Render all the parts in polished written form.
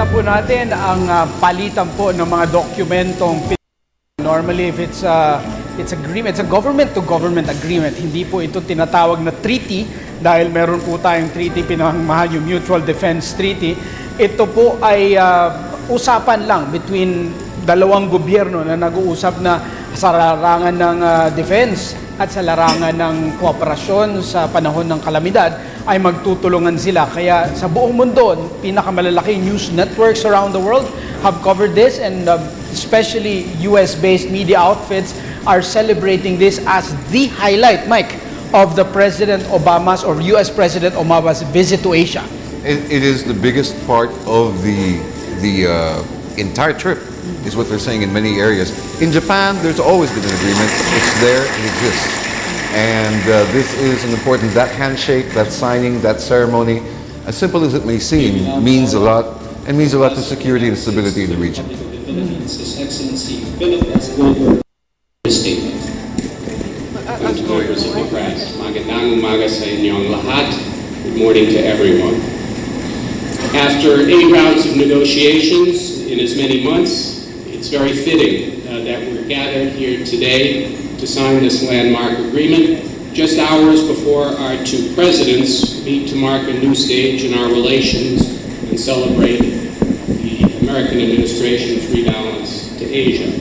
na po natin ang palitan po ng mga dokumentong normally if it's agreement, it's a government-to-government agreement. Hindi po ito tinatawag na treaty dahil meron po tayong treaty, pinamahal yung Mutual Defense Treaty. Ito po ay usapan lang between dalawang gobyerno na nag-uusap na sa larangan ng defense at sa larangan ng kooperasyon sa panahon ng kalamidad ay magtutulungan sila. Kaya sa buong mundo, pinakamalalaking news networks around the world have covered this, and especially US-based media outfits are celebrating this as the highlight, Mike, of the President Obama's or US President Obama's visit to Asia. It is the biggest part of the entire trip, is what they're saying in many areas. In Japan, there's always been an agreement. It's there, it exists. And this is an important, that handshake, that signing, that ceremony, as simple as it may seem, means a lot, and means a lot to security and stability in the region. His Excellency Philip S. Goldberg statement. Members of the press, magandang umaga sa inyong lahat. Good morning to everyone. After 8 rounds of negotiations in as many months, it's very fitting that we're gathered here today to sign this landmark agreement just hours before our two presidents meet to mark a new stage in our relations and celebrate the American administration's rebalance to Asia.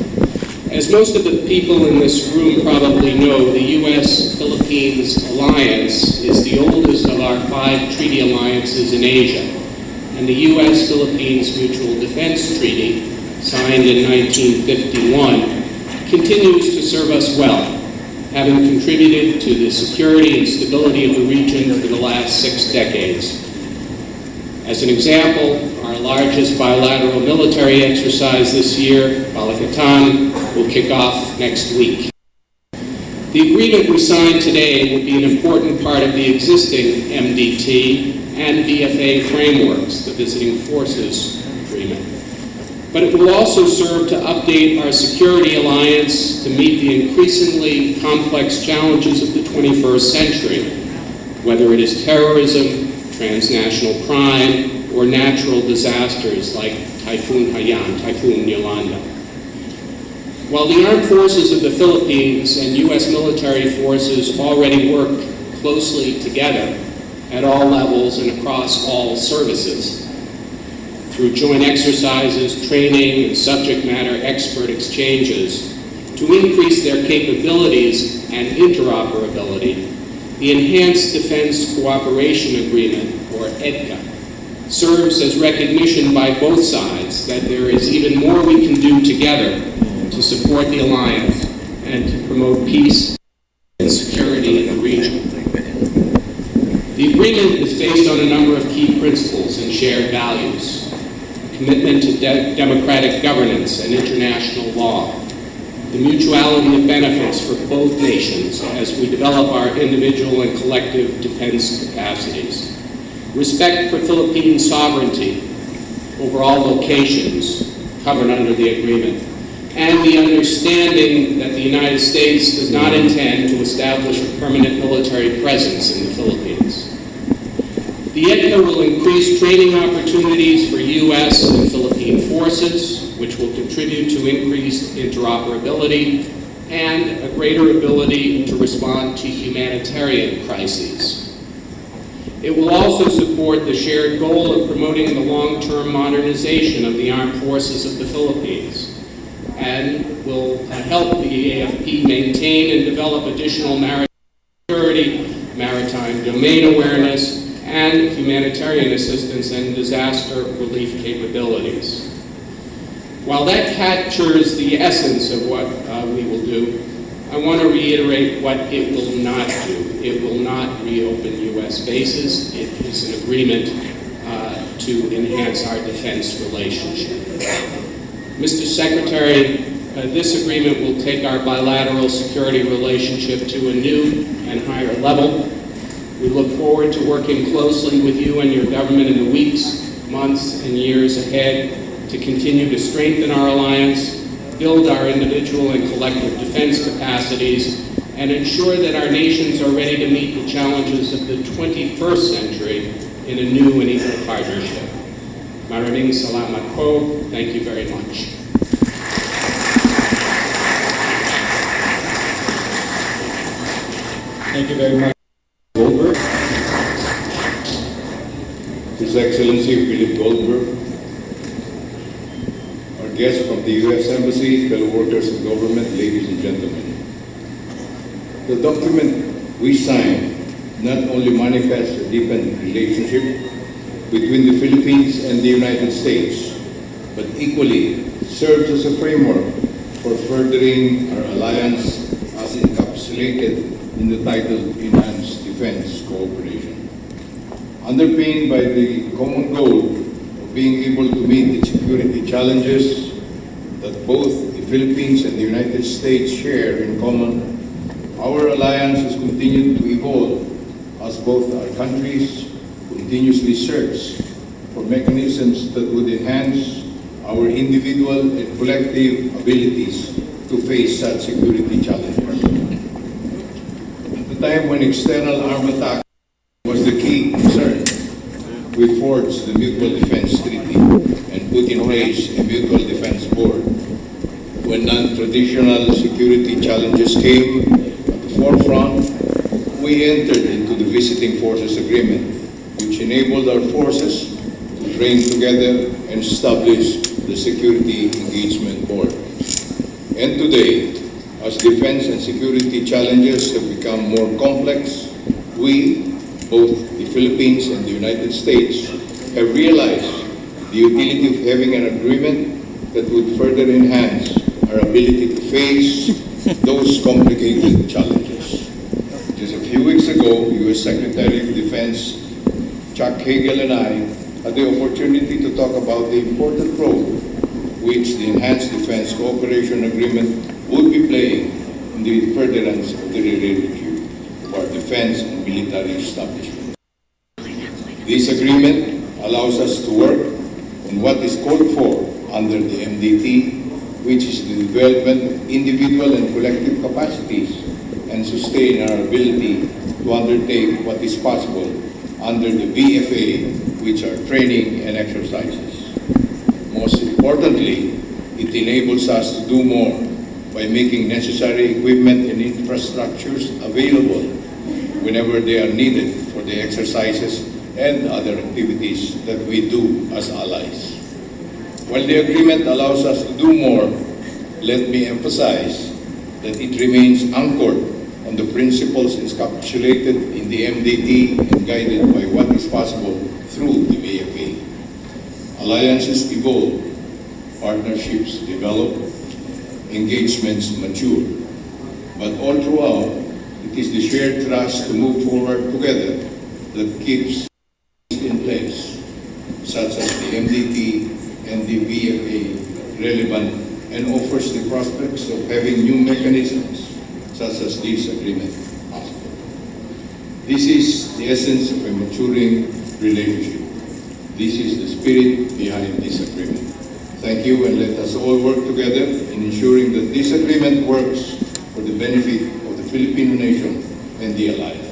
As most of the people in this room probably know, the U.S.-Philippines alliance is the oldest of our 5 treaty alliances in Asia, and the U.S.-Philippines Mutual Defense Treaty, signed in 1951, continues to serve us well, having contributed to the security and stability of the region for the last 6 decades. As an example, our largest bilateral military exercise this year, Balitaan, will kick off next week. The agreement we signed today will be an important part of the existing MDT and VFA frameworks, the Visiting Forces Agreement. But it will also serve to update our security alliance to meet the increasingly complex challenges of the 21st century, whether it is terrorism, transnational crime, or natural disasters like Typhoon Haiyan, Typhoon Yolanda. While the armed forces of the Philippines and U.S. military forces already work closely together at all levels and across all services, through joint exercises, training, and subject matter expert exchanges, to increase their capabilities and interoperability, the Enhanced Defense Cooperation Agreement, or EDCA, serves as recognition by both sides that there is even more we can do together to support the alliance and to promote peace and security in the region. The agreement is based on a number of key principles and shared values: commitment to democratic governance and international law, the mutuality of benefits for both nations as we develop our individual and collective defense capacities, respect for Philippine sovereignty over all locations covered under the agreement, and the understanding that the United States does not intend to establish a permanent military presence in the Philippines. The EDCA will increase training opportunities for U.S. and Philippine forces, which will contribute to increased interoperability and a greater ability to respond to humanitarian crises. It will also support the shared goal of promoting the long-term modernization of the armed forces of the Philippines, and will help the AFP maintain and develop additional maritime security, maritime domain awareness, and humanitarian assistance and disaster relief capabilities. While that captures the essence of what we will do, I want to reiterate what it will not do. It will not reopen U.S. bases. It is an agreement to enhance our defense relationship. Mr. Secretary, this agreement will take our bilateral security relationship to a new and higher level. We look forward to working closely with you and your government in the weeks, months, and years ahead to continue to strengthen our alliance, build our individual and collective defense capacities, and ensure that our nations are ready to meet the challenges of the 21st century in a new and equal partnership. Maraming salamat po. Thank you very much. Thank you very much, Goldberg. His Excellency Philip Goldberg, our guests from the U.S. Embassy, fellow workers of government, ladies and gentlemen. The document we signed not only manifests a deepened relationship between the Philippines and the United States, but equally serves as a framework for furthering our alliance as encapsulated in the title Enhanced Defense Cooperation. Underpinned by the common goal of being able to meet the security challenges that both the Philippines and the United States share in common, our alliance has continued to evolve as both our countries continuously search for mechanisms that would enhance our individual and collective abilities to face such security challenges. At the time when external armed attack was the key concern, we forged the Mutual Defense Treaty and put in place a Mutual Defense Board. When non-traditional security challenges came at the forefront, we entered into the Visiting Forces Agreement, which enabled our forces to train together and establish the Security Engagement Board. And today, as defense and security challenges have become more complex, we, both the Philippines and the United States, have realized the utility of having an agreement that would further enhance our ability to face those complicated challenges. Just a few weeks ago, U.S. Secretary of Defense Chuck Hagel and I had the opportunity to talk about the important role which the Enhanced Defense Cooperation Agreement would be playing in the furtherance of the relationship of our defense and military establishment. This agreement allows us to work on what is called for under the MDT, which is the development of individual and collective capacities and sustain our ability to undertake what is possible under the BFA, which are training and exercises. Most importantly, it enables us to do more by making necessary equipment and infrastructures available whenever they are needed for the exercises and other activities that we do as allies. While the agreement allows us to do more, let me emphasize that it remains anchored on the principles encapsulated in the MDT and guided by what is possible through the BFA. Alliances evolve, partnerships develop, engagements mature. But all throughout, it is the shared trust to move forward together that keeps in place, such as the MDT and the BFA relevant and offers the prospects of having new mechanisms such as this agreement possible. This is the essence of a maturing relationship. This is the spirit behind this agreement. Thank you, and let us all work together in ensuring that this agreement works for the benefit of the Filipino nation and the alliance.